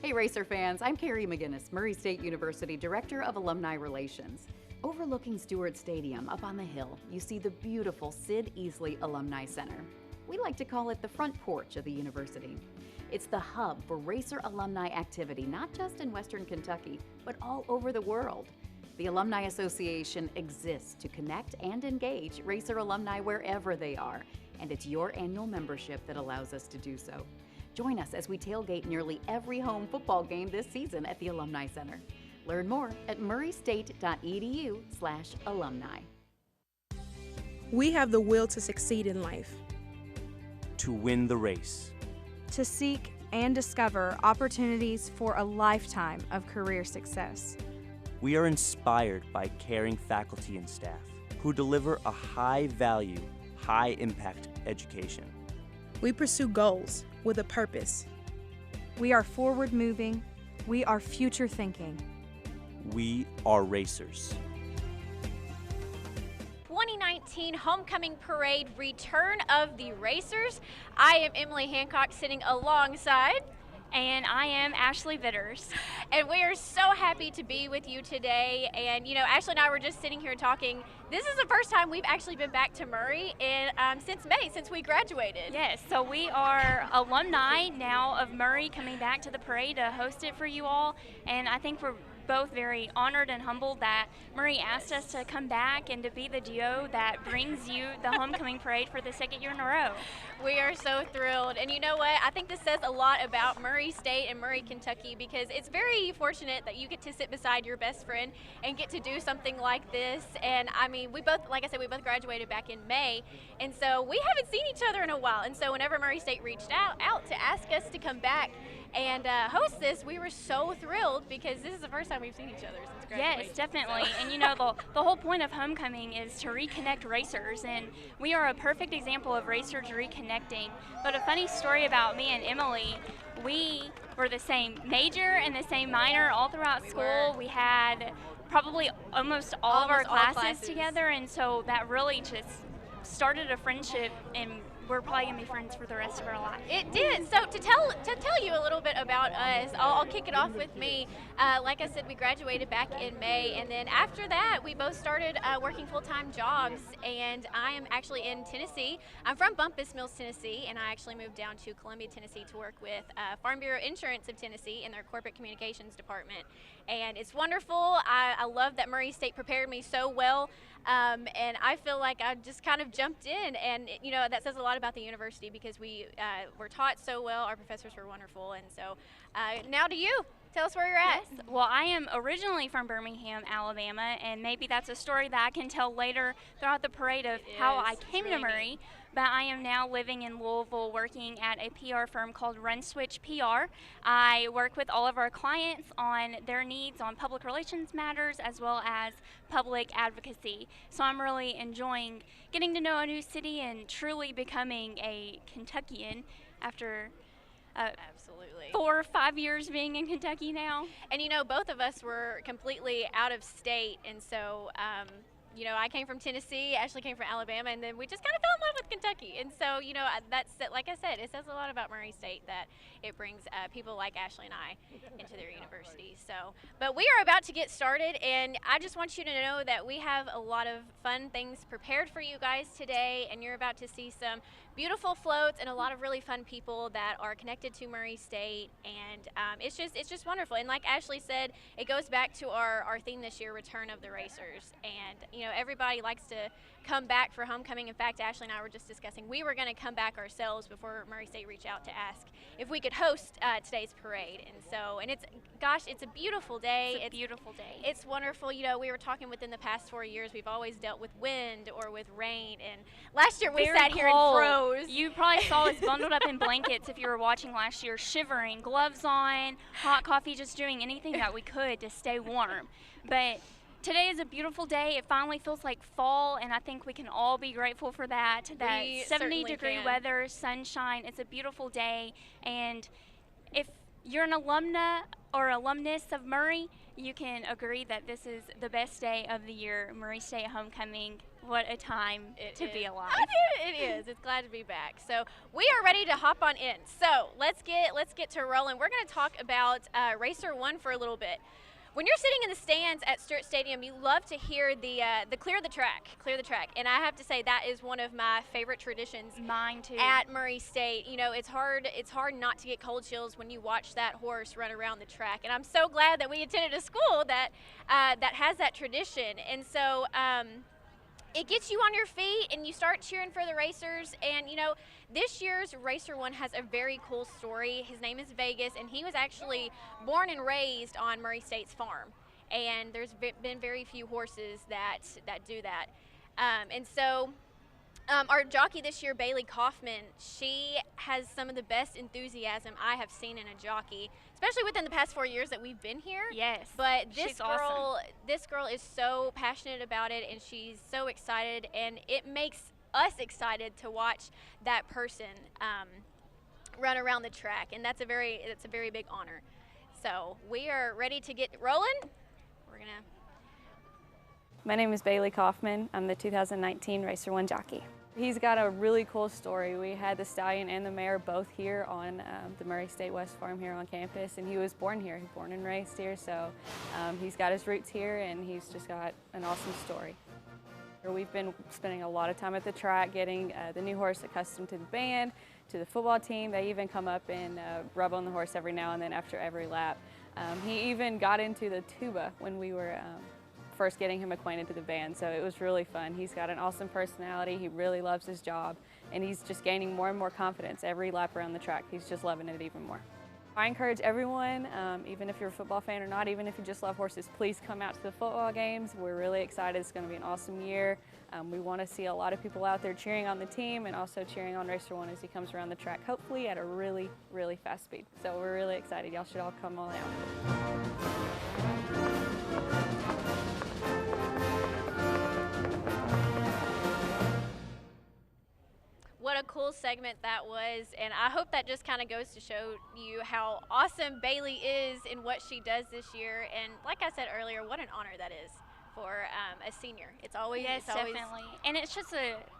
Hey Racer fans, I'm Carrie McGinnis, Murray State University Director of Alumni Relations. Overlooking Stewart Stadium up on the hill, you see the beautiful Sid Easley Alumni Center. We like to call it the front porch of the university. It's the hub for racer alumni activity, not just in Western Kentucky, but all over the world. The Alumni Association exists to connect and engage racer alumni wherever they are, and it's your annual membership that allows us to do so. Join us as we tailgate nearly every home football game this season at the Alumni Center. Learn more at murraystate.edu/alumni. We have the will to succeed in life, to win the race, to seek and discover opportunities for a lifetime of career success. We are inspired by caring faculty and staff who deliver a high-value, high-impact education. we pursue goals with a purpose. We are forward-moving. We are future-thinking. We are racers. 2019 Homecoming Parade Return of the Racers. I am Emily Hancock sitting alongside. And I am Ashley Vitters. And we are so happy to be with you today. And, you know, Ashley and I were just sitting here talking. This is the first time we've actually been back to Murray since May, since we graduated. Yes, so we are alumni now of Murray coming back to the parade to host it for you all. And I think we're both very honored and humbled that Murray asked us to come back and to be the duo that brings you the homecoming parade for the second year in a row. We are so thrilled. And you know what? I think this says a lot about Murray State and Murray, Kentucky, because it's very fortunate that you get to sit beside your best friend and get to do something like this. And I mean, we both, like I said, we both graduated back in May. And so we haven't seen each other in a while. And so whenever Murray State reached out to ask us to come back and host this, we were so thrilled because this is the first time we've seen each other since graduation. Yes, definitely. So. And you know, the whole point of homecoming is to reconnect racers, and we are a perfect example of racers reconnecting. But a funny story about me and Emily, we were the same major and the same minor all throughout school. We had probably almost all of our classes together, and so that really just started a friendship, and we're probably going to be friends for the rest of our life. It did. So to tell you a little bit about us, I'll kick it off with me. Like I said, we graduated back in May, and then after that, we both started working full-time jobs, and I am actually in Tennessee. I'm from Bumpus Mills, Tennessee, and I actually moved down to Columbia, Tennessee to work with Farm Bureau Insurance of Tennessee in their corporate communications department. And it's wonderful. I love that Murray State prepared me so well. And I feel like I just kind of jumped in, and you know, that says a lot about the university because we were taught so well. Our professors were wonderful, and so now to you. Tell us where you're at. Yes. Well, I am originally from Birmingham, Alabama, and maybe that's a story that I can tell later throughout the parade of how I came to Murray. But I am now living in Louisville working at a PR firm called Run Switch PR. I work with all of our clients on their needs on public relations matters as well as public advocacy. So I'm really enjoying getting to know a new city and truly becoming a Kentuckian after Absolutely. 4 or 5 years being in Kentucky now. And you know, both of us were completely out of state, and so you know, I came from Tennessee, Ashley came from Alabama, and then we just kind of fell in love with Kentucky. And so, you know, that's, like I said, it says a lot about Murray State that it brings people like Ashley and I into their university. So, but we are about to get started, and I just want you to know that we have a lot of fun things prepared for you guys today, and you're about to see some beautiful floats and a lot of really fun people that are connected to Murray State, and it's just wonderful. And like Ashley said, it goes back to our theme this year, Return of the Racers. And you know, everybody likes to come back for homecoming. In fact, Ashley and I were just discussing we were going to come back ourselves before Murray State reached out to ask if we could host today's parade. And so, and it's a beautiful day. It's a beautiful day. It's wonderful. You know, we were talking within the past 4 years, we've always dealt with wind or with rain. And last year we sat here and froze. You probably saw us bundled up in blankets if you were watching last year, shivering, gloves on, hot coffee, just doing anything that we could to stay warm. But today is a beautiful day. It finally feels like fall, and I think we can all be grateful for that. That 70-degree weather, sunshine. It's a beautiful day, and if you're an alumna or alumnus of Murray, you can agree that this is the best day of the year. Murray State Homecoming what a time to be alive. It is. It's glad to be back. So we are ready to hop on in. So let's get to rolling. We're going to talk about Racer 1 for a little bit. When you're sitting in the stands at Stewart Stadium, you love to hear the clear the track, and I have to say that is one of my favorite traditions. Mine too. At Murray State, you know, it's hard not to get cold chills when you watch that horse run around the track, and I'm so glad that we attended a school that that has that tradition, and so. It gets you on your feet and you start cheering for the racers. And you know, this year's Racer 1 has a very cool story. His name is Vegas, and he was actually born and raised on Murray State's farm. And there's been very few horses that do that. And so our jockey this year, Bailey Kaufman, she has some of the best enthusiasm I have seen in a jockey, especially within the past 4 years that we've been here. Yes. But she's awesome. This girl is so passionate about it, and she's so excited, and it makes us excited to watch that person run around the track, and that's a very big honor. So we are ready to get rolling. We're gonna. My name is Bailey Kaufman. I'm the 2019 Racer 1 jockey. He's got a really cool story. We had the stallion and the mare both here on the Murray State West Farm here on campus, and he was born here. He's born and raised here, so he's got his roots here, and he's just got an awesome story. We've been spending a lot of time at the track getting the new horse accustomed to the band, to the football team. They even come up and rub on the horse every now and then after every lap. He even got into the tuba when we were first getting him acquainted to the band, so it was really fun. He's got an awesome personality. He really loves his job, and he's just gaining more and more confidence every lap around the track. He's just loving it even more. I encourage everyone, even if you're a football fan or not, even if you just love horses, please come out to the football games. We're really excited. It's going to be an awesome year. We want to see a lot of people out there cheering on the team and also cheering on Racer 1 as he comes around the track, hopefully at a really, really fast speed. So we're really excited. Y'all should all come on out. What a cool segment that was, and I hope that just kind of goes to show you how awesome Bailey is in what she does this year. And like I said earlier, what an honor that is for a senior. It's always definitely, and it's just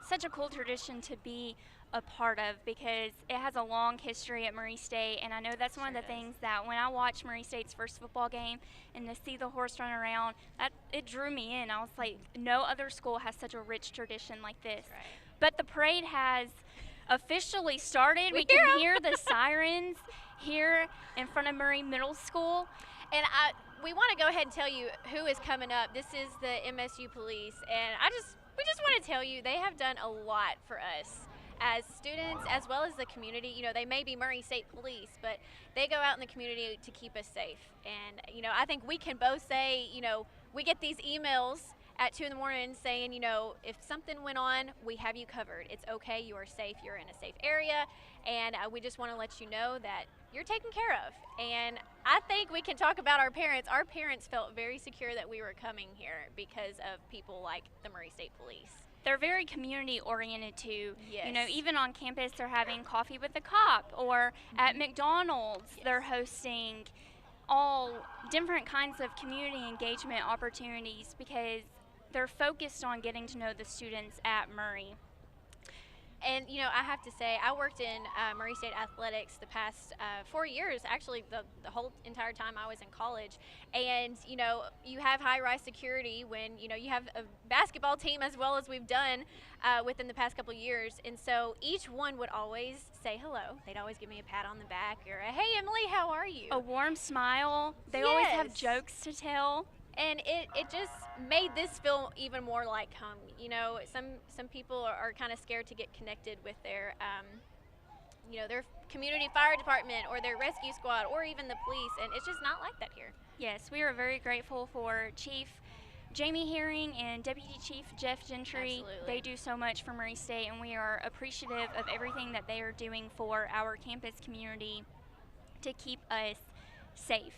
such a cool tradition to be a part of because it has a long history at Murray State, and I know that's one of the things that when I watched Murray State's first football game and to see the horse run around, it drew me in. I was like, no other school has such a rich tradition like this. Right. But the parade has officially started. We can hear the sirens here in front of Murray Middle School. And we want to go ahead and tell you who is coming up. This is the MSU Police, and we just want to tell you they have done a lot for us as students as well as the community. You know, they may be Murray State Police, but they go out in the community to keep us safe. And, you know, I think we can both say, you know, we get these emails at 2 in the morning saying, you know, if something went on, we have you covered. It's okay, you are safe, you're in a safe area, and we just want to let you know that you're taken care of. And I think we can talk about our parents. Our parents felt very secure that we were coming here because of people like the Murray State Police. They're very community oriented too. Yes. You know, even on campus they're having coffee with the cop, or at McDonald's they're hosting all different kinds of community engagement opportunities because they're focused on getting to know the students at Murray. And, you know, I have to say, I worked in Murray State Athletics the past 4 years, actually the whole entire time I was in college. And, you know, you have high-rise security when, you know, you have a basketball team as well as we've done within the past couple of years. And so each one would always say hello. They'd always give me a pat on the back or a, hey, Emily, how are you? A warm smile. They always have jokes to tell. And it just made this feel even more like home. You know, some people are kind of scared to get connected with their, you know, their community fire department or their rescue squad or even the police, and it's just not like that here. Yes, we are very grateful for Chief Jamie Herring and Deputy Chief Jeff Gentry. Absolutely. They do so much for Murray State, and we are appreciative of everything that they are doing for our campus community to keep us safe.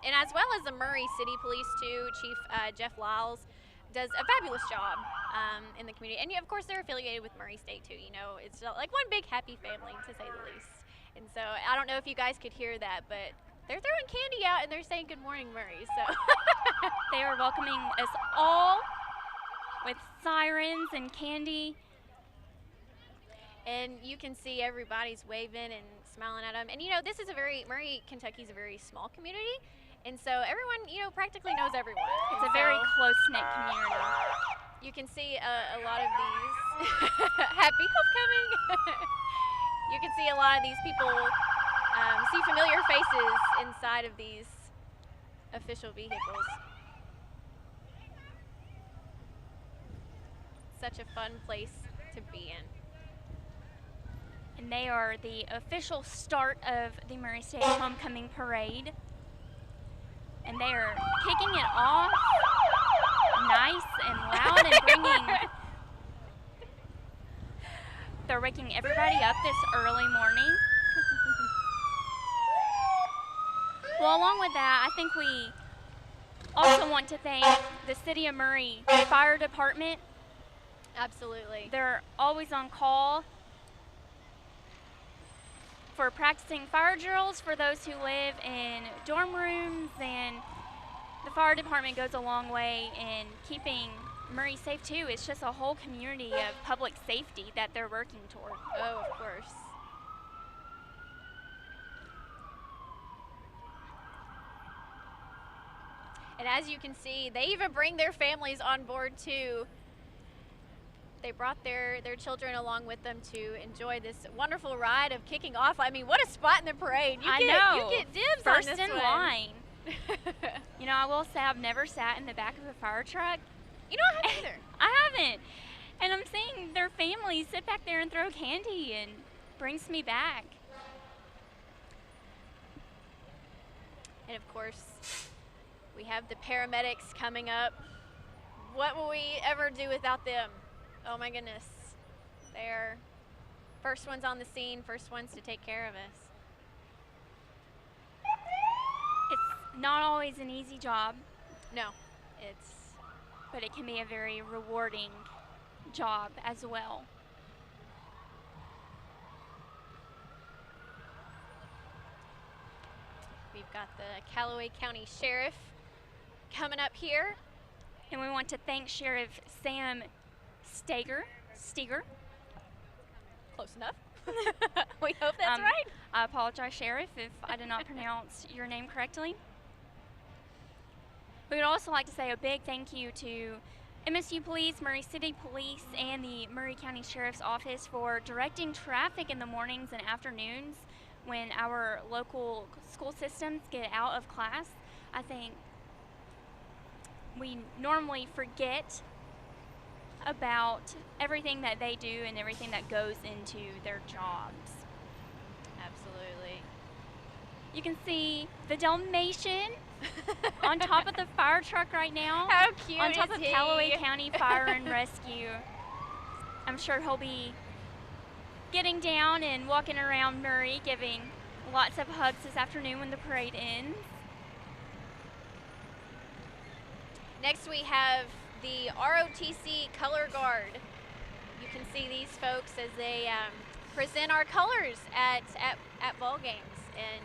And as well as the Murray City Police too, Chief Jeff Lyles does a fabulous job in the community. And of course they're affiliated with Murray State too, you know, it's like one big happy family to say the least. And so I don't know if you guys could hear that, but they're throwing candy out and they're saying good morning Murray, so. They are welcoming us all with sirens and candy. And you can see everybody's waving and smiling at them. And this is Murray, Kentucky's a very small community. And so everyone, practically knows everyone. It's a very close-knit community. You can see a lot of these. Happy homecoming. You can see a lot of these people, see familiar faces inside of these official vehicles. Such a fun place to be in. And they are the official start of the Murray State Homecoming Parade. And they are kicking it off nice and loud and they're waking everybody up this early morning. Well, along with that, I think we also want to thank the City of Murray Fire Department. Absolutely. They're always on call for practicing fire drills for those who live in dorm rooms, and the fire department goes a long way in keeping Murray safe too. It's just a whole community of public safety that they're working toward. Oh, of course. And as you can see, they even bring their families on board too. They brought their children along with them to enjoy this wonderful ride of kicking off. I mean, what a spot in the parade. I know. You get dibs First on this in one. line. I will say I've never sat in the back of a fire truck. I haven't either. I haven't. And I'm seeing their families sit back there and throw candy, and brings me back. And of course, we have the paramedics coming up. What will we ever do without them? Oh my goodness. They're first ones on the scene, first ones to take care of us. It's not always an easy job. No, but it can be a very rewarding job as well. We've got the Callaway County Sheriff coming up here. And we want to thank Sheriff Sam Steger. Close enough. We hope that's right. I apologize, Sheriff, if I did not pronounce your name correctly. We would also like to say a big thank you to MSU Police, Murray City Police, and the Murray County Sheriff's Office for directing traffic in the mornings and afternoons when our local school systems get out of class. I think we normally forget about everything that they do and everything that goes into their jobs. Absolutely. You can see the Dalmatian on top of the fire truck right now. How cute on top is of he? Callaway County Fire and Rescue. I'm sure he'll be getting down and walking around Murray, giving lots of hugs this afternoon when the parade ends. Next we have the ROTC Color Guard. You can see these folks as they present our colors at ball games, and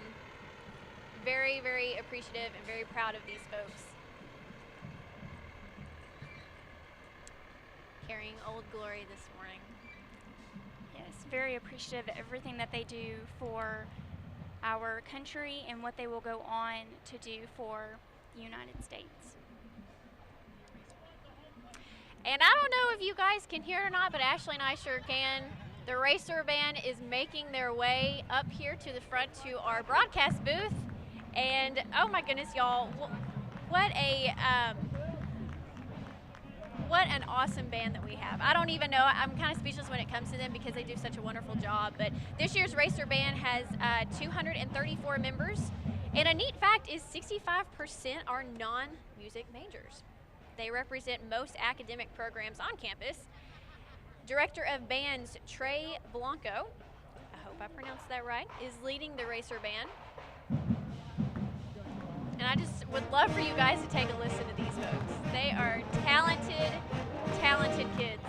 very, very appreciative and very proud of these folks. Carrying Old Glory this morning. Yes, very appreciative of everything that they do for our country and what they will go on to do for the United States. And I don't know if you guys can hear it or not, but Ashley and I sure can. The Racer Band is making their way up here to the front to our broadcast booth. And oh my goodness, y'all, what an awesome band that we have. I don't even know, I'm kind of speechless when it comes to them because they do such a wonderful job. But this year's Racer Band has 234 members. And a neat fact is 65% are non-music majors. They represent most academic programs on campus. Director of Bands Trey Blanco, I hope I pronounced that right, is leading the Racer Band. And I just would love for you guys to take a listen to these folks. They are talented, talented kids.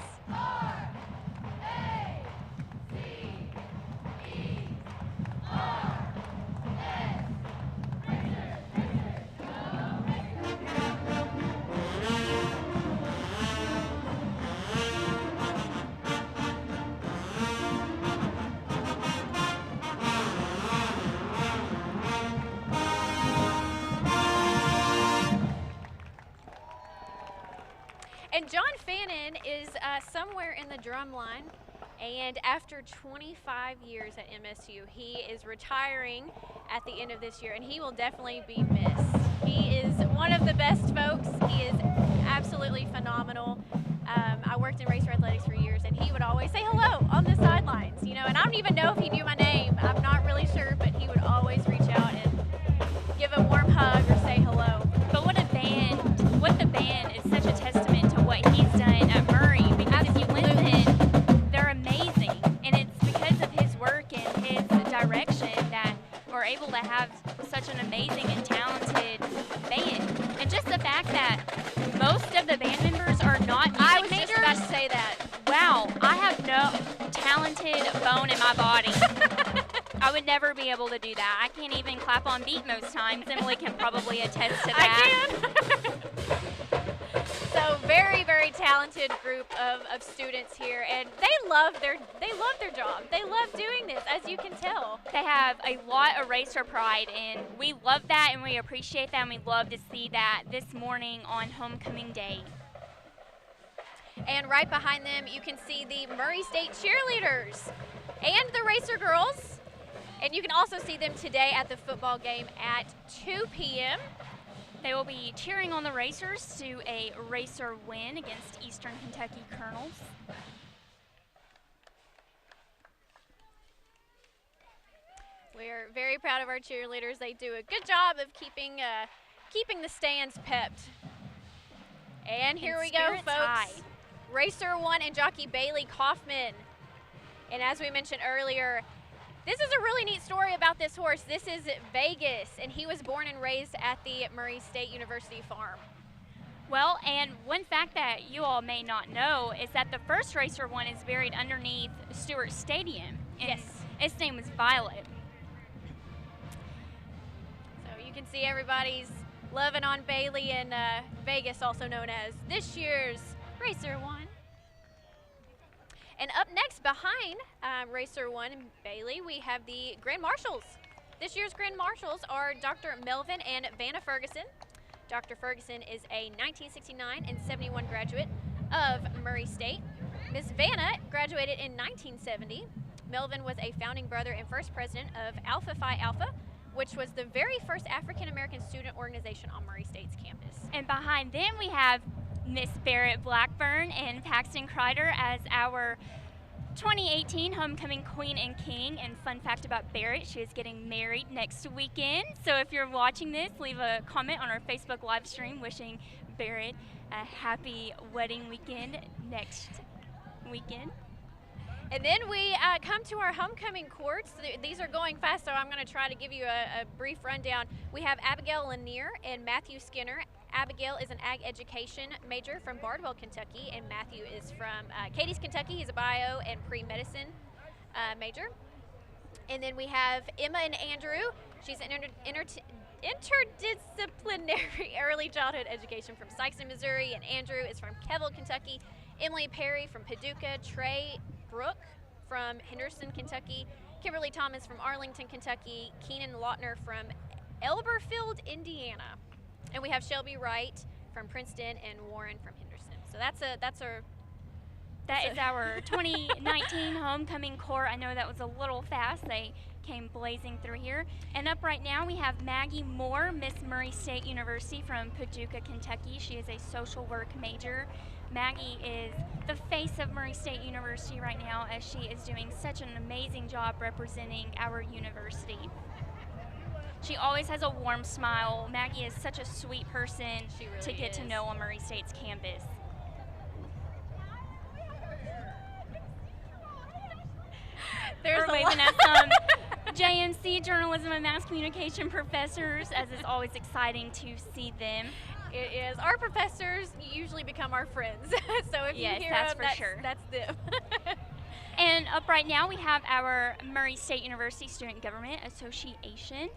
And John Fannin is somewhere in the drum line. And after 25 years at MSU, he is retiring at the end of this year, and he will definitely be missed. He is one of the best folks. He is absolutely phenomenal. I worked in racer athletics for years, and he would always say hello on the sidelines, you know, and I don't even know if he knew my name. I'm not really sure, but he would always reach out and give a warm hug or say hello. But what the band is such a testament to what he's done at Murray, because if you listen, they're amazing, and it's because of his work and his direction that we're able to have such an amazing and talented band. And just the fact that most of the band members are not music I was majors. just about to say that. Wow, I have no talented bone in my body. I would never be able to do that. I can't even clap on beat most times. Emily can probably attest to that. I can. So very, very talented group of students here, and they love their job. They love doing this, as you can tell. They have a lot of racer pride, and we love that, and we appreciate that, and we love to see that this morning on homecoming day. And right behind them, you can see the Murray State cheerleaders and the racer girls. And you can also see them today at the football game at 2 p.m. They will be cheering on the racers to a racer win against Eastern Kentucky Colonels. We're very proud of our cheerleaders. They do a good job of keeping the stands pepped. And here we go, folks. High. Racer 1 and jockey Bailey Kaufman. And as we mentioned earlier, this is a really neat story about this horse. This is Vegas, and he was born and raised at the Murray State University farm. Well, and one fact that you all may not know is that the first Racer 1 is buried underneath Stewart Stadium. And Yes. its name was Violet. So you can see everybody's loving on Bailey in Vegas, also known as this year's Racer 1. And up next behind Racer 1 and Bailey, we have the Grand Marshals. This year's Grand Marshals are Dr. Melvin and Vanna Ferguson. Dr. Ferguson is a 1969 and 71 graduate of Murray State. Ms. Vanna graduated in 1970. Melvin was a founding brother and first president of Alpha Phi Alpha, which was the very first African-American student organization on Murray State's campus. And behind them we have Miss Barrett Blackburn and Paxton Kreider as our 2018 Homecoming Queen and King. And fun fact about Barrett, she is getting married next weekend. So if you're watching this, leave a comment on our Facebook live stream wishing Barrett a happy wedding weekend next weekend. And then we come to our homecoming courts. These are going fast, so I'm going to try to give you a brief rundown. We have Abigail Lanier and Matthew Skinner. Abigail is an ag education major from Bardwell, Kentucky, and Matthew is from Cadiz, Kentucky. He's a bio and pre-medicine major. And then we have Emma and Andrew. She's an interdisciplinary early childhood education from Sikeston, Missouri, and Andrew is from Keville, Kentucky. Emily Perry from Paducah, Trey Brooke from Henderson, Kentucky, Kimberly Thomas from Arlington, Kentucky, Keenan Lautner from Elberfield, Indiana. And we have Shelby Wright from Princeton and Warren from Henderson. So That is our 2019 homecoming corps. I know that was a little fast. They came blazing through here. And up right now we have Maggie Moore, Miss Murray State University from Paducah, Kentucky. She is a social work major. Maggie is the face of Murray State University right now, as she is doing such an amazing job representing our university. She always has a warm smile. Maggie is such a sweet person to get to know on Murray State's campus. We're waving at some JMC, Journalism and Mass Communication professors, as it's always exciting to see them. It is. Our professors usually become our friends. So if Yes, you hear that's them, for sure. That's them. And up right now we have our Murray State University Student Government Association.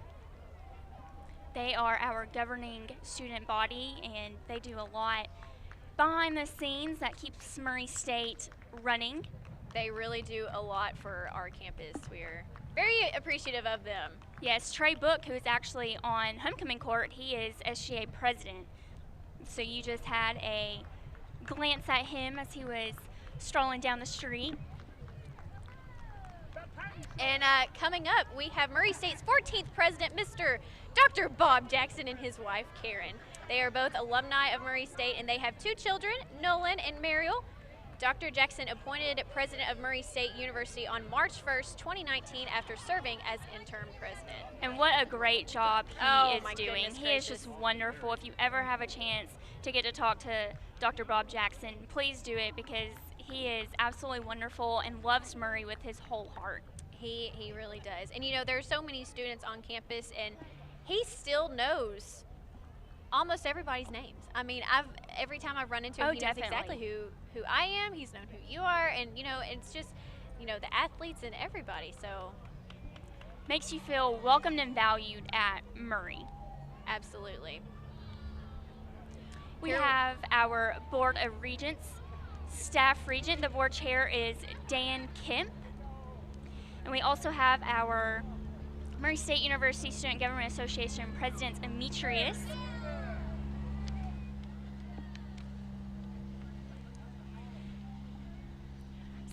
They are our governing student body, and they do a lot behind the scenes that keeps Murray State running. They really do a lot for our campus. We're very appreciative of them. Yes, Trey Book, who is actually on homecoming court, he is SGA president. So you just had a glance at him as he was strolling down the street. And coming up, we have Murray State's 14th president, Mr. Dr. Bob Jackson, and his wife, Karen. They are both alumni of Murray State, and they have 2 children, Nolan and Mariel. Dr. Jackson appointed president of Murray State University on March 1st, 2019, after serving as interim president. And what a great job he is doing. He is just wonderful. If you ever have a chance to get to talk to Dr. Bob Jackson, please do it, because he is absolutely wonderful and loves Murray with his whole heart. He really does. And you know, there's so many students on campus, and he still knows almost everybody's names. I mean, every time I've run into him, he knows exactly who I am. He's known who you are, and you know, it's just, you know, the athletes and everybody. So makes you feel welcomed and valued at Murray. Absolutely. We have our board of regents. Staff regent, the board chair is Dan Kemp. And we also have our Murray State University Student Government Association President, Demetrius.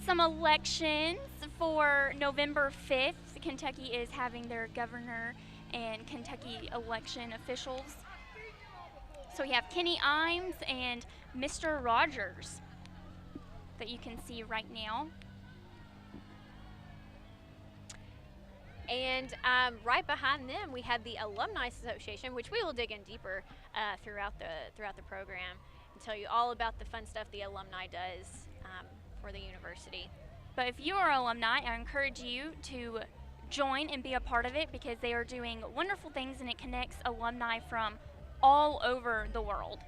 Some elections for November 5th. Kentucky is having their governor and Kentucky election officials. So we have Kenny Imes and Mr. Rogers that you can see right now. And right behind them, we have the Alumni Association, which we will dig in deeper throughout the program and tell you all about the fun stuff the alumni does for the university. But if you are alumni, I encourage you to join and be a part of it, because they are doing wonderful things and it connects alumni from all over the world.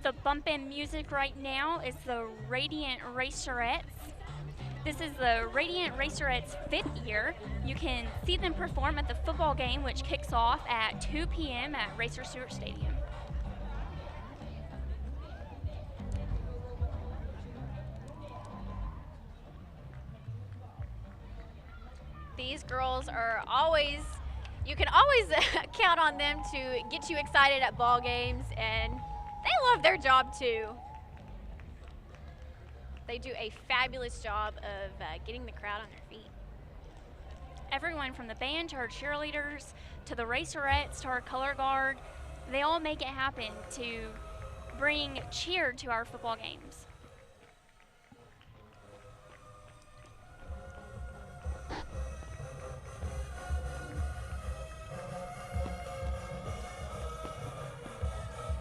The bumpin' music right now is the Radiant Racerettes. This is the Radiant Racerettes' 5th year. You can see them perform at the football game, which kicks off at 2 p.m. at Racer Stewart Stadium. These girls are always, you can always count on them to get you excited at ball games, and they love their job too. They do a fabulous job of getting the crowd on their feet. Everyone from the band to our cheerleaders to the racerettes to our color guard, they all make it happen to bring cheer to our football games.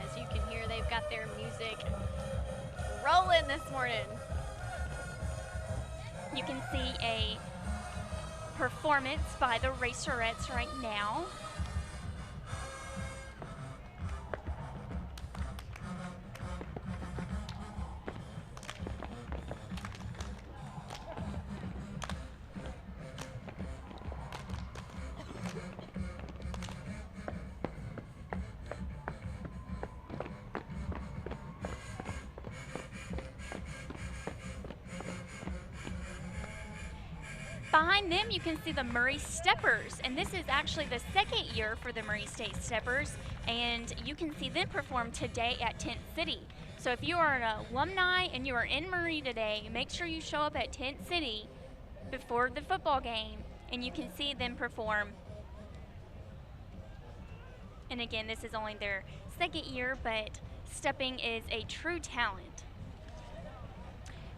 As you can hear, they've got their music rolling this morning. You can see a performance by the Racerettes right now. Behind them, you can see the Murray Steppers, and this is actually the 2nd year for the Murray State Steppers, and you can see them perform today at Tent City. So if you are an alumni and you are in Murray today, make sure you show up at Tent City before the football game, and you can see them perform. And again, this is only their 2nd year, but stepping is a true talent.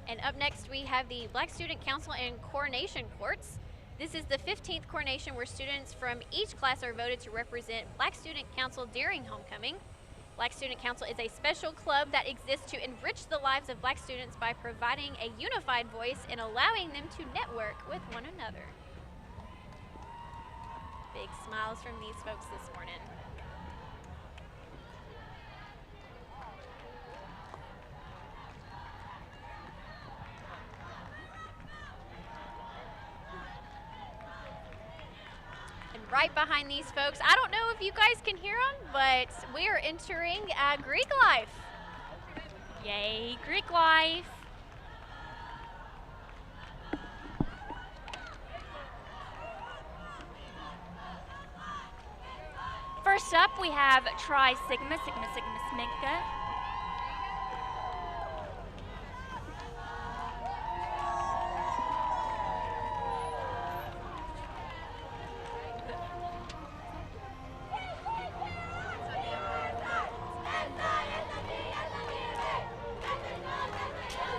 And up next, we have the Black Student Council and Coronation Courts. This is the 15th coronation where students from each class are voted to represent Black Student Council during homecoming. Black Student Council is a special club that exists to enrich the lives of Black students by providing a unified voice and allowing them to network with one another. Big smiles from these folks this morning. Right behind these folks, I don't know if you guys can hear them, but we are entering Greek life. Yay, Greek life. For up, we have Tri Sigma, Sigma, Sigma, Sigma.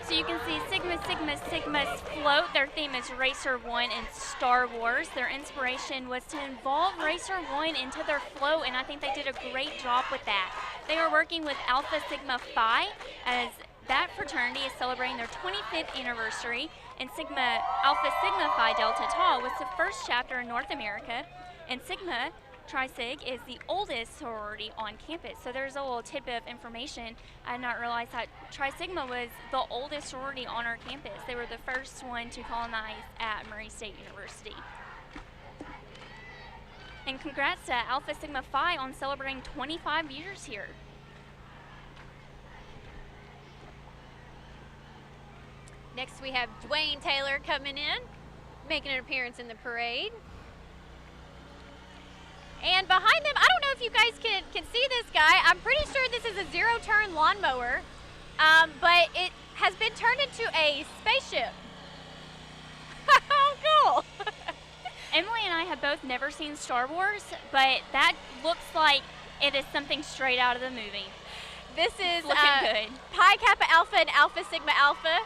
So you can see Sigma, Sigma, Sigma's float. Their theme is Racer One and Star Wars. Their inspiration was to involve Racer One into their float, and I think they did a great job with that. They are working with Alpha Sigma Phi, as that fraternity is celebrating their 25th anniversary, and Alpha Sigma Phi Delta Tau was the first chapter in North America, and Sigma Tri-Sig is the oldest sorority on campus. So there's a little tidbit of information. I did not realize that Tri-Sigma was the oldest sorority on our campus. They were the first one to colonize at Murray State University. And congrats to Alpha Sigma Phi on celebrating 25 years here. Next we have Dwayne Taylor coming in, making an appearance in the parade. And behind them, I don't know if you guys can see this guy. I'm pretty sure this is a zero-turn lawnmower, but it has been turned into a spaceship. Oh, cool. Emily and I have both never seen Star Wars, but that looks like it is something straight out of the movie. This is looking good. Pi Kappa Alpha and Alpha Sigma Alpha.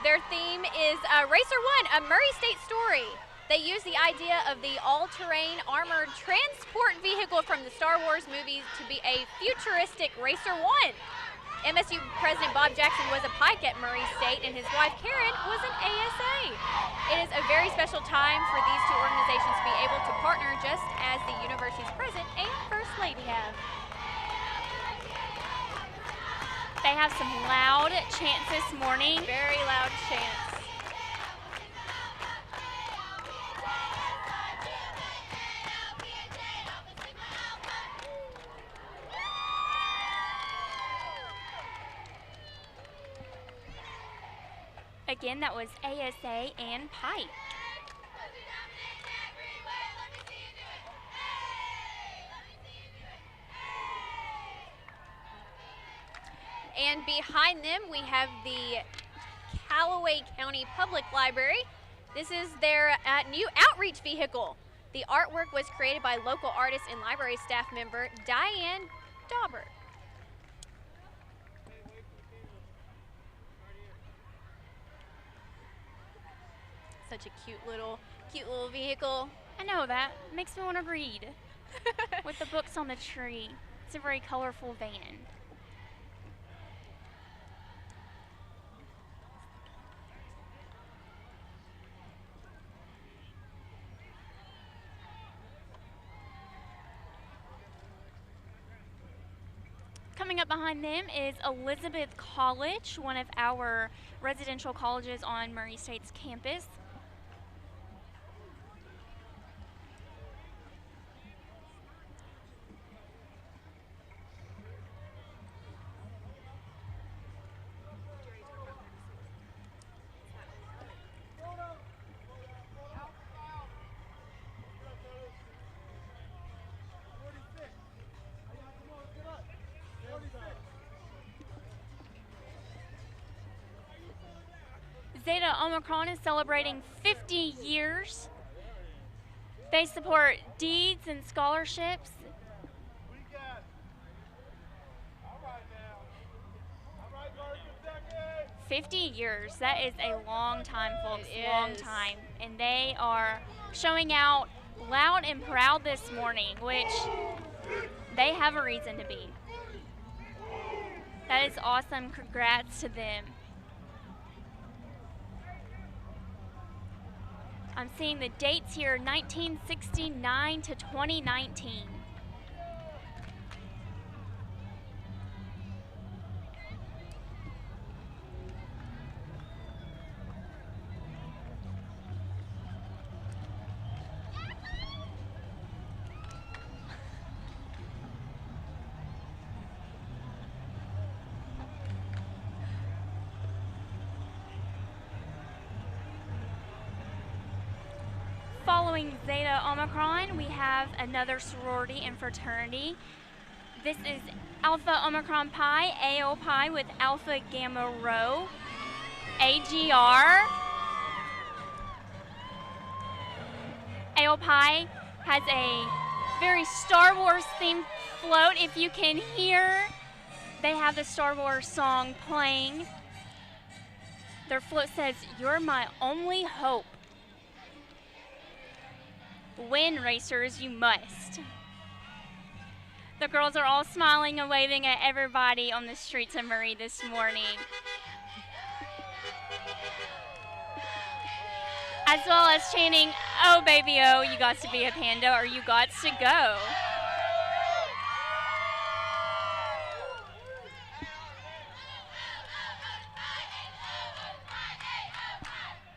Their theme is Racer One, a Murray State story. They use the idea of the all-terrain armored transport vehicle from the Star Wars movies to be a futuristic Racer One. MSU President Bob Jackson was a Pike at Murray State, and his wife Karen was an ASA. It is a very special time for these two organizations to be able to partner, just as the university's president and first lady have. They have some loud chants this morning. Very loud chants. Again, that was ASA and Pike. And behind them, we have the Callaway County Public Library. This is their new outreach vehicle. The artwork was created by local artist and library staff member Diane Dauber. Such a cute little vehicle. I know, that makes me want to read. With the books on the tree. It's a very colorful van. Coming up behind them is Elizabeth College, one of our residential colleges on Murray State's campus. Zeta Omicron is celebrating 50 years. They support deeds and scholarships. 50 years, that is a long time, folks, long time. And they are showing out loud and proud this morning, which they have a reason to be. That is awesome, congrats to them. I'm seeing the dates here, 1969 to 2019. following Zeta Omicron, we have another sorority and fraternity. This is Alpha Omicron Pi, AO Pi with Alpha Gamma Rho, AGR. AO Pi has a very Star Wars themed float. If you can hear, they have the Star Wars song playing. Their float says, "You're my only hope. Win, racers, you must." The girls are all smiling and waving at everybody on the streets of Murray this morning, as well as chanting, "Oh baby, oh, you got to be a panda or you got to go."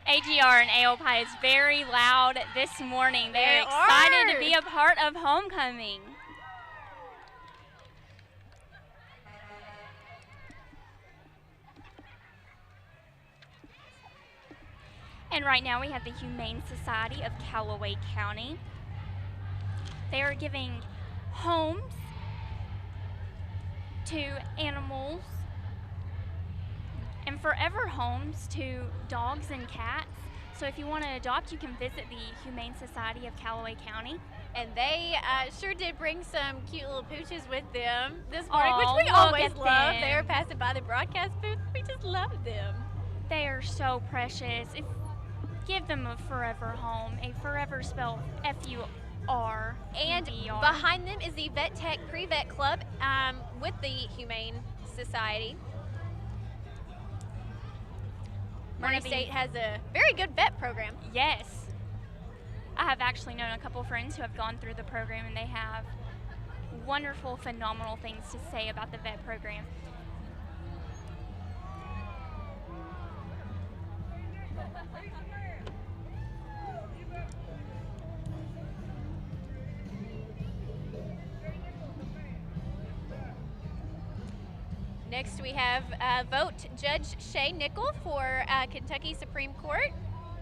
AGR and AO Pi is very loud this morning. They're excited to be a part of homecoming. And right now we have the Humane Society of Callaway County. They are giving homes to animals and forever homes to dogs and cats. So if you want to adopt, you can visit the Humane Society of Callaway County. And they sure did bring some cute little pooches with them this morning, Aw, which we look always at love. them. They were passing by the broadcast booth. We just love them. They are so precious. Give them a forever home, a forever spelled F-U-R. And E-R. behind them is the Vet Tech Pre-Vet Club with the Humane Society. Murray State has a very good vet program. Yes. I have actually known a couple friends who have gone through the program, and they have wonderful, phenomenal things to say about the vet program. Next we have vote Judge Shay Nickel for Kentucky Supreme Court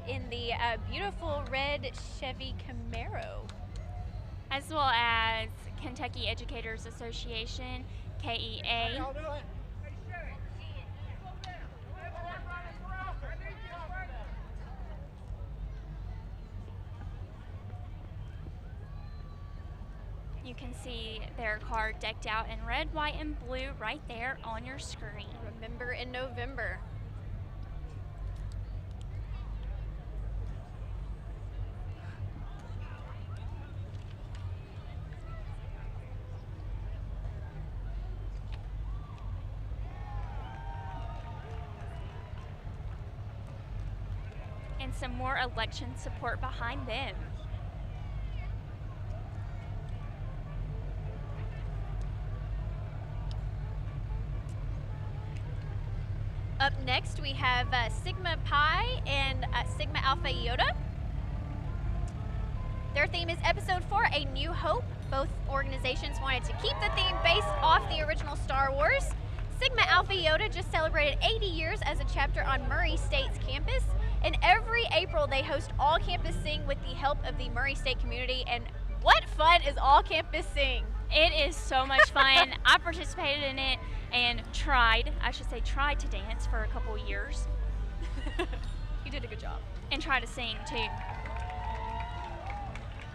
in the beautiful red Chevy Camaro. As well as Kentucky Educators Association, KEA. You can see their car decked out in red, white, and blue right there on your screen. Remember in November. And some more election support behind them. Up next, we have Sigma Pi and Sigma Alpha Iota. Their theme is Episode 4, A New Hope. Both organizations wanted to keep the theme based off the original Star Wars. Sigma Alpha Iota just celebrated 80 years as a chapter on Murray State's campus. And every April, they host All Campus Sing with the help of the Murray State community. And what fun is All Campus Sing? It is so much fun. I participated in it and tried to dance for a couple years. You did a good job. And try to sing too.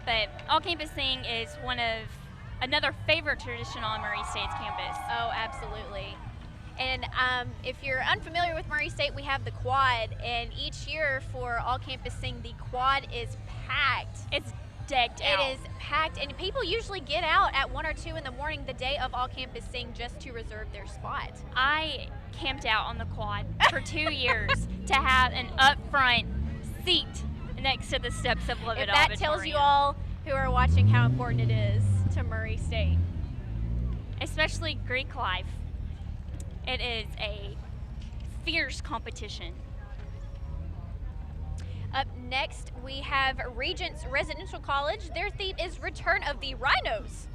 But All Campus Sing is another favorite tradition on Murray State's campus. Oh, absolutely. And if you're unfamiliar with Murray State, we have the quad. And each year for All Campus Sing, the quad is packed. It's decked out. It is packed, and people usually get out at 1 or 2 in the morning the day of All Campus Sing just to reserve their spot. I camped out on the quad for 2 years to have an up front seat next to the steps of Levitt If that Auditorium. tells you all who are watching how important it is to Murray State. Especially Greek life. It is a fierce competition. Up next, we have Regents Residential College. Their theme is Return of the Rhinos.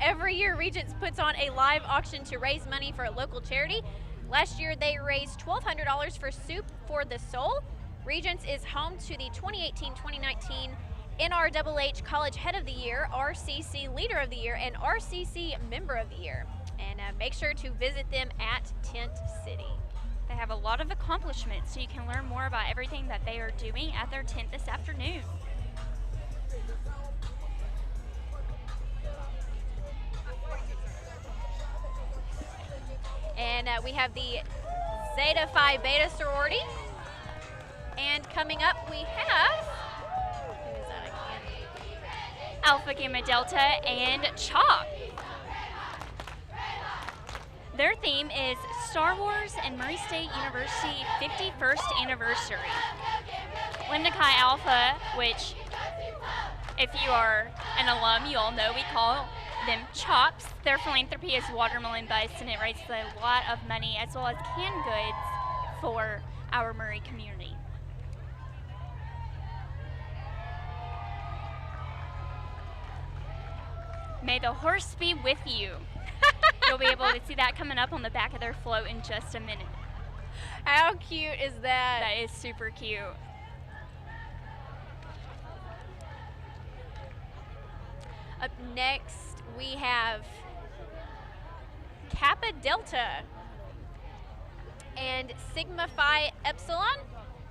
Every year, Regents puts on a live auction to raise money for a local charity. Last year, they raised $1,200 for Soup for the Soul. Regents is home to the 2018-2019 NRHH College Head of the Year, RCC Leader of the Year, and RCC Member of the Year. And make sure to visit them at Tent City. They have a lot of accomplishments, so you can learn more about everything that they are doing at their tent this afternoon. And we have the Zeta Phi Beta sorority. And coming up, we have, who is that again? Alpha Gamma Delta and CHOP. Their theme is Star Wars and Murray State University 51st Anniversary. Lambda Chi Alpha, which if you are an alum, you all know we call them CHOPs. Their philanthropy is watermelon based, and it raises a lot of money as well as canned goods for our Murray community. May the horse be with you. You'll be able to see that coming up on the back of their float in just a minute. How cute is that? That is super cute. Up next, we have Kappa Delta and Sigma Phi Epsilon.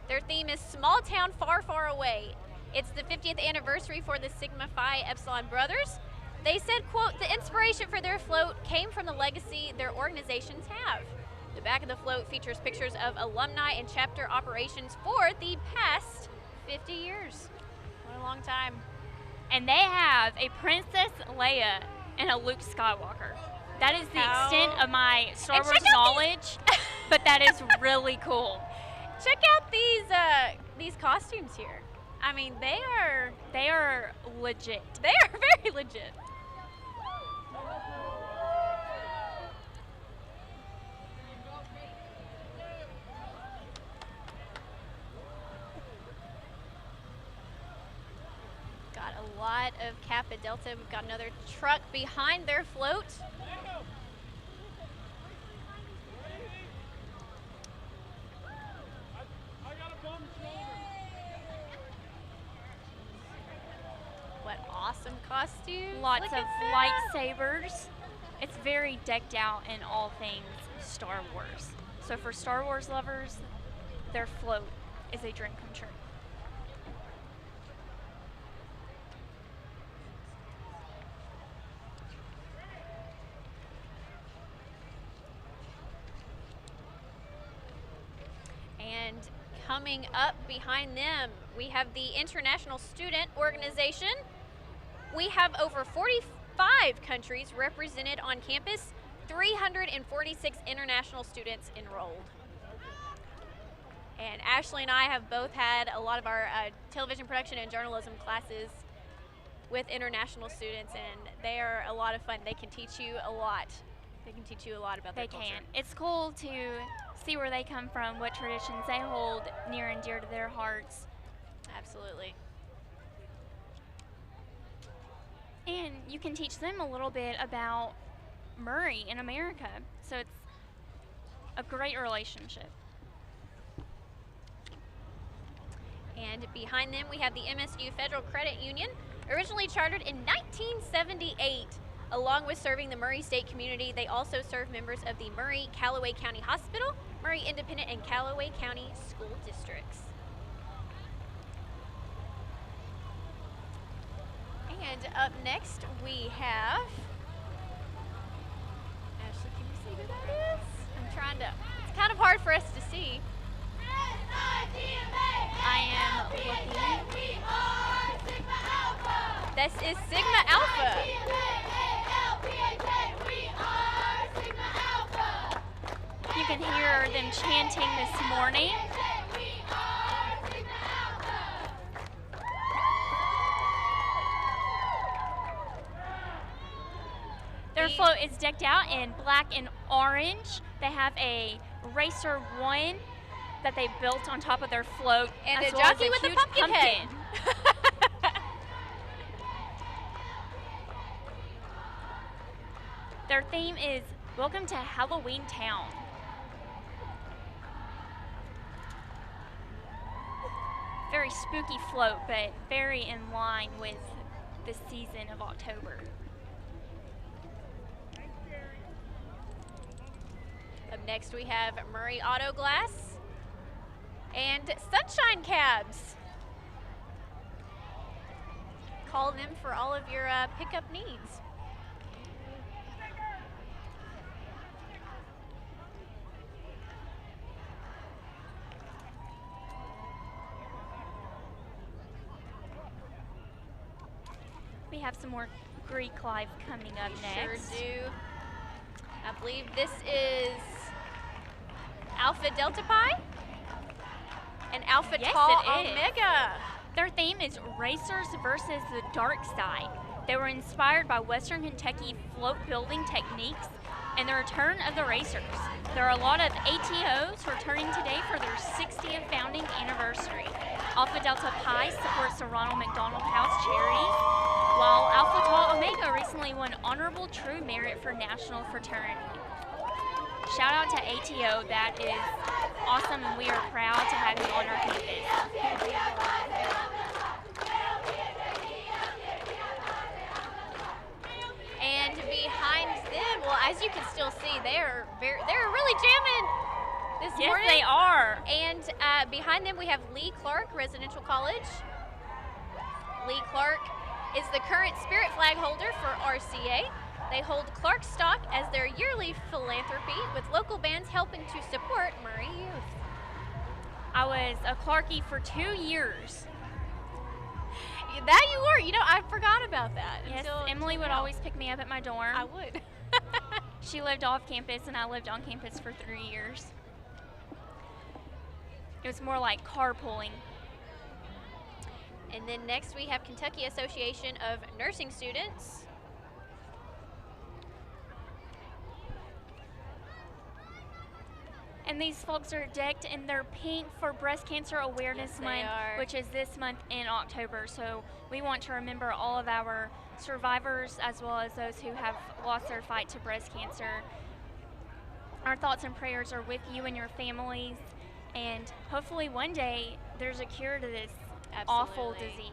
Their theme is Small Town Far, Far Away. It's the 50th anniversary for the Sigma Phi Epsilon brothers. They said, quote, the inspiration for their float came from the legacy their organizations have. The back of the float features pictures of alumni and chapter operations for the past 50 years. What a long time. And they have a Princess Leia and a Luke Skywalker. That is the extent of my Star Wars knowledge, but that is really cool. Check out these costumes here. I mean, they are legit. They are very legit. Got a lot of Kappa Delta. We've got another truck behind their float. What awesome costumes. Lots Look of at that. lightsabers. It's very decked out in all things Star Wars. So for Star Wars lovers, their float is a dream come true. And coming up behind them, we have the International Student Organization. We have over 45 countries represented on campus, 346 international students enrolled. And Ashley and I have both had a lot of our television production and journalism classes with international students, and they are a lot of fun. They can teach you a lot. They can teach you a lot about their culture. They can. It's cool to see where they come from, what traditions they hold near and dear to their hearts. Absolutely. And you can teach them a little bit about Murray in America. So it's a great relationship. And behind them, we have the MSU Federal Credit Union, originally chartered in 1978. Along with serving the Murray State community, they also serve members of the Murray Callaway County Hospital, Murray Independent, and Callaway County School Districts. And up next, we have... Ashley, can you see who that is? I'm trying to... It's kind of hard for us to see. I am looking. This is Sigma Alpha. You can hear them chanting this morning. Their float is decked out in black and orange. They have a Racer 1 that they built on top of their float, and as a well jockey as with huge a pumpkin head. Their theme is Welcome to Halloween Town. very spooky float, but very in line with the season of October. Up next we have Murray Auto Glass and Sunshine Cabs. Call them for all of your pickup needs. We have some more Greek life coming up next. Sure do. I believe this is Alpha Delta Pi and Alpha Yes, Tau it is. Omega. Their theme is Racers versus the Dark Side. They were inspired by Western Kentucky float building techniques and the return of the racers. There are a lot of ATOs returning today for their 60th founding anniversary. Alpha Delta Pi supports the Ronald McDonald House Charities, while Alpha Tau Omega recently won Honorable True Merit for National Fraternity. Shout out to ATO, that is awesome, and we are proud to have you on our campus. And behind them, well, as you can still see, they're really jamming this morning. Yes, they are. And behind them, we have Lee Clark Residential College. Lee Clark is the current Spirit Flag holder for RCA. They hold Clark Stock as their yearly philanthropy, with local bands helping to support Murray youth. I was a Clarkie for 2 years. That you were. You know, I forgot about that. Yes, until Emily would now. always pick me up at my dorm. I would. She lived off campus and I lived on campus for 3 years. It was more like carpooling. And then next we have Kentucky Association of Nursing Students. And these folks are decked in their pink for Breast Cancer Awareness Month, which is this month in October. So we want to remember all of our survivors as well as those who have lost their fight to breast cancer. Our thoughts and prayers are with you and your families, and hopefully one day there's a cure to this awful disease.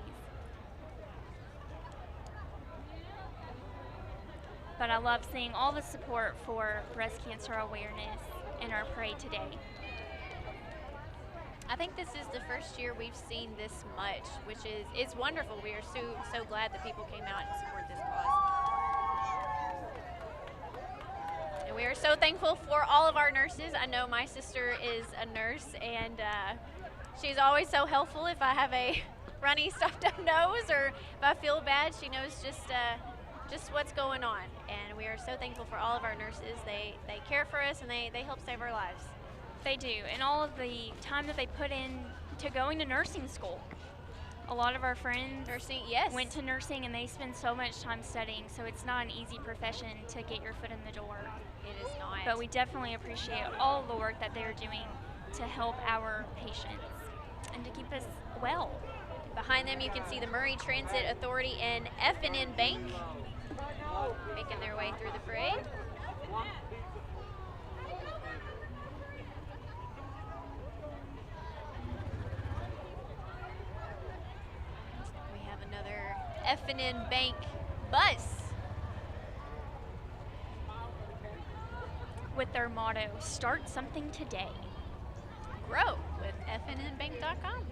But I love seeing all the support for breast cancer awareness in our parade today. I think this is the first year we've seen this much, which is it's wonderful. We are so glad that people came out and support this cause. And we are so thankful for all of our nurses. I know my sister is a nurse, and she's always so helpful. If I have a runny, stuffed up nose, or if I feel bad, she knows just what's going on. And we are so thankful for all of our nurses. They care for us, and they help save our lives. They do, and all of the time that they put in to going to nursing school. A lot of our friends went to nursing, and they spend so much time studying, so it's not an easy profession to get your foot in the door. It is not. But we definitely appreciate all of the work that they're doing to help our patients and to keep us well. Behind them you can see the Murray Transit Authority and F&N Bank making their way through the parade. We have another F&N Bank bus with their motto, "Start something today." Grow with fnnbank.com.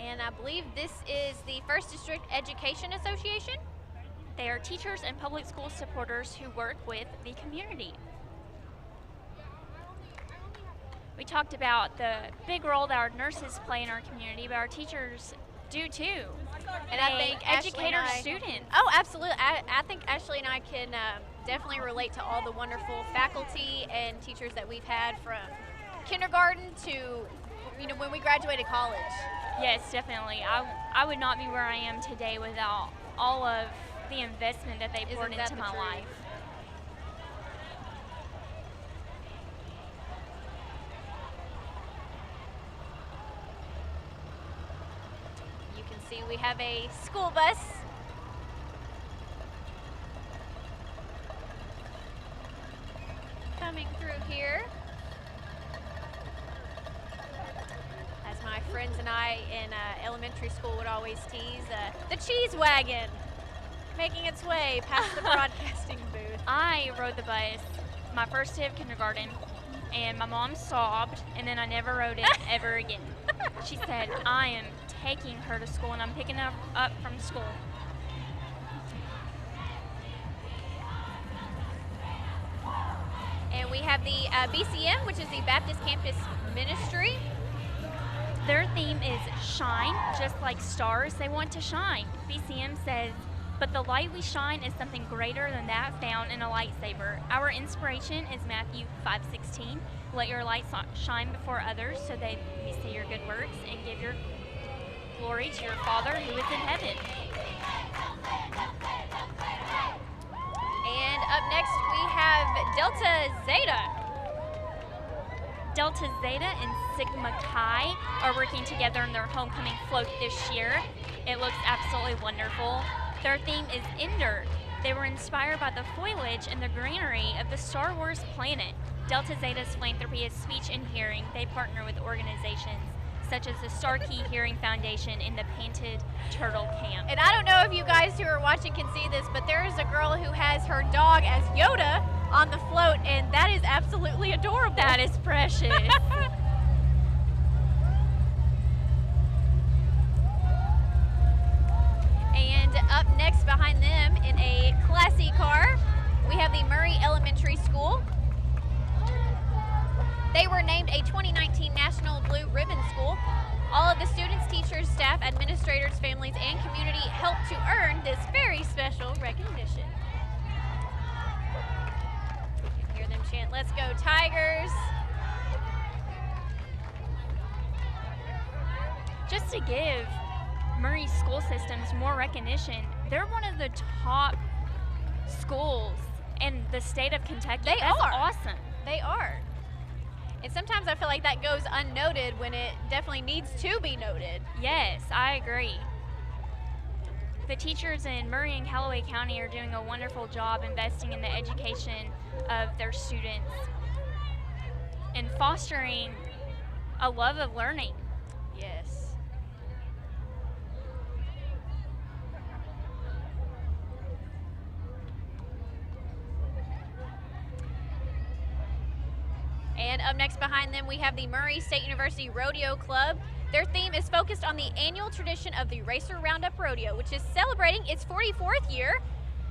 And I believe this is the First District Education Association. They are teachers and public school supporters who work with the community. We talked about the big role that our nurses play in our community, but our teachers do too. And I think educate our Ashley students. Oh, absolutely. I think Ashley and I can definitely relate to all the wonderful faculty and teachers that we've had from kindergarten to, when we graduated college. Yes, definitely. I would not be where I am today without all of the investment that they poured into my life. see we have a school bus. Coming through here. As my friends and I in elementary school would always tease, the cheese wagon making its way past the broadcasting booth. I rode the bus my first day of kindergarten, and my mom sobbed, and then I never rode it ever again. She said, I am taking her to school, and I'm picking her up from school. And we have the BCM, which is the Baptist Campus Ministry. Their theme is shine, just like stars. They want to shine. BCM says, but the light we shine is something greater than that found in a lightsaber. Our inspiration is Matthew 5:16. Let your light shine before others so they may see your good works and give your glory to your Father who is in heaven. And up next we have Delta Zeta. Delta Zeta and Sigma Chi are working together in their homecoming float this year. It looks absolutely wonderful. Their theme is Ender. They were inspired by the foliage and the greenery of the Star Wars planet. Delta Zeta's philanthropy is speech and hearing. They partner with organizations such as the Star Key Hearing Foundation and the Painted Turtle Camp. And I don't know if you guys who are watching can see this, but there is a girl who has her dog as Yoda on the float, and that is absolutely adorable. That is precious. And up next behind them in a classy car, we have the Murray Elementary School. They were named a 2019 National Blue Ribbon School. All of the students, teachers, staff, administrators, families, and community helped to earn this very special recognition. You can hear them chant, "Let's go Tigers." Just to give Murray school systems more recognition, they're one of the top schools in the state of Kentucky. They That's are. awesome. They are. And sometimes I feel like that goes unnoted when it definitely needs to be noted. Yes, I agree. The teachers in Murray and Callaway County are doing a wonderful job investing in the education of their students and fostering a love of learning. Yes. And up next behind them, we have the Murray State University Rodeo Club. Their theme is focused on the annual tradition of the Racer Roundup Rodeo, which is celebrating its 44th year.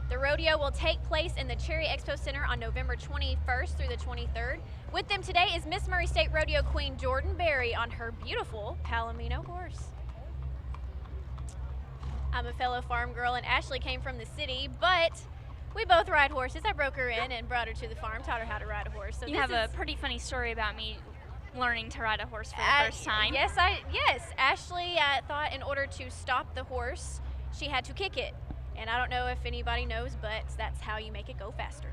The rodeo will take place in the Cherry Expo Center on November 21st through the 23rd. With them today is Miss Murray State Rodeo Queen Jordan Berry on her beautiful Palomino horse. I'm a fellow farm girl, and Ashley came from the city, but we both ride horses. I broke her in and brought her to the farm, taught her how to ride a horse. So You have a pretty funny story about me learning to ride a horse for the first time. Yes, Ashley thought in order to stop the horse, she had to kick it. And I don't know if anybody knows, but that's how you make it go faster.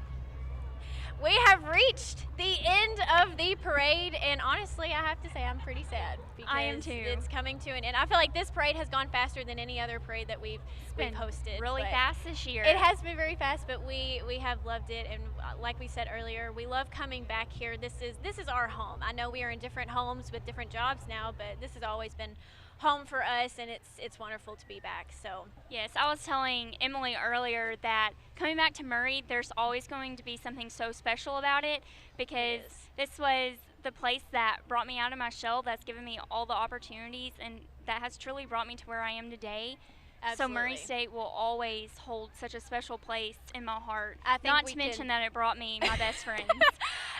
We have reached the end of the parade, and honestly, I have to say I'm pretty sad because I am too. It's coming to an end. I feel like this parade has gone faster than any other parade that we've hosted. Really fast this year. It has been very fast, but we have loved it, and like we said earlier, we love coming back here. This is our home. I know we are in different homes with different jobs now, but this has always been home for us, and it's wonderful to be back. So yes, I was telling Emily earlier that coming back to Murray, there's always going to be something so special about it, because this was the place that brought me out of my shell, that's given me all the opportunities, and that has truly brought me to where I am today. Absolutely. So Murray State will always hold such a special place in my heart. I think Not to mention that it brought me my best friends.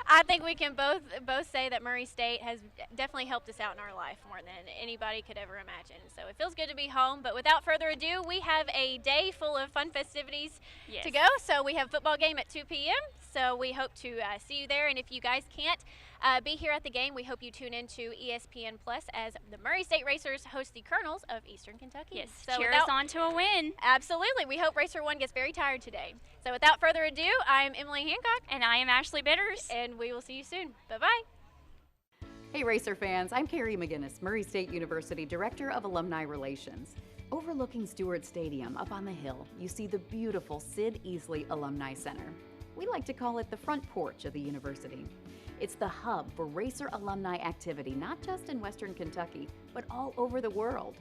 I think we can both say that Murray State has definitely helped us out in our life more than anybody could ever imagine. So it feels good to be home. But without further ado, we have a day full of fun festivities to go. So we have a football game at 2 p.m. So we hope to see you there. And if you guys can't be here at the game, we hope you tune in to ESPN Plus as the Murray State Racers host the Colonels of Eastern Kentucky. Yes, so cheer us on to a win. Absolutely. We hope Racer 1 gets very tired today. So without further ado, I'm Emily Hancock. And I am Ashley Bitters. And we will see you soon. Bye-bye. Hey Racer fans, I'm Carrie McGinnis, Murray State University Director of Alumni Relations. Overlooking Stewart Stadium up on the hill, you see the beautiful Sid Easley Alumni Center. We like to call it the front porch of the university. It's the hub for racer alumni activity, not just in Western Kentucky, but all over the world.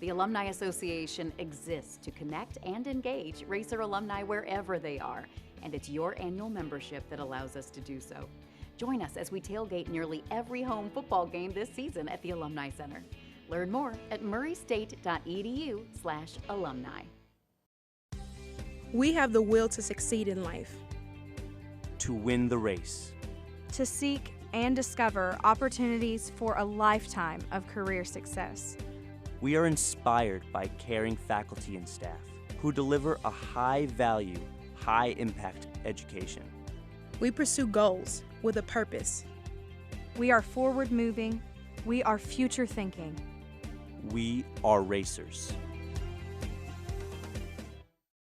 The Alumni Association exists to connect and engage racer alumni wherever they are, and it's your annual membership that allows us to do so. Join us as we tailgate nearly every home football game this season at the Alumni Center. Learn more at murraystate.edu/alumni. We have the will to succeed in life. To win the race. To seek and discover opportunities for a lifetime of career success. We are inspired by caring faculty and staff who deliver a high-value, high-impact education. We pursue goals with a purpose. We are forward-moving. We are future-thinking. We are racers.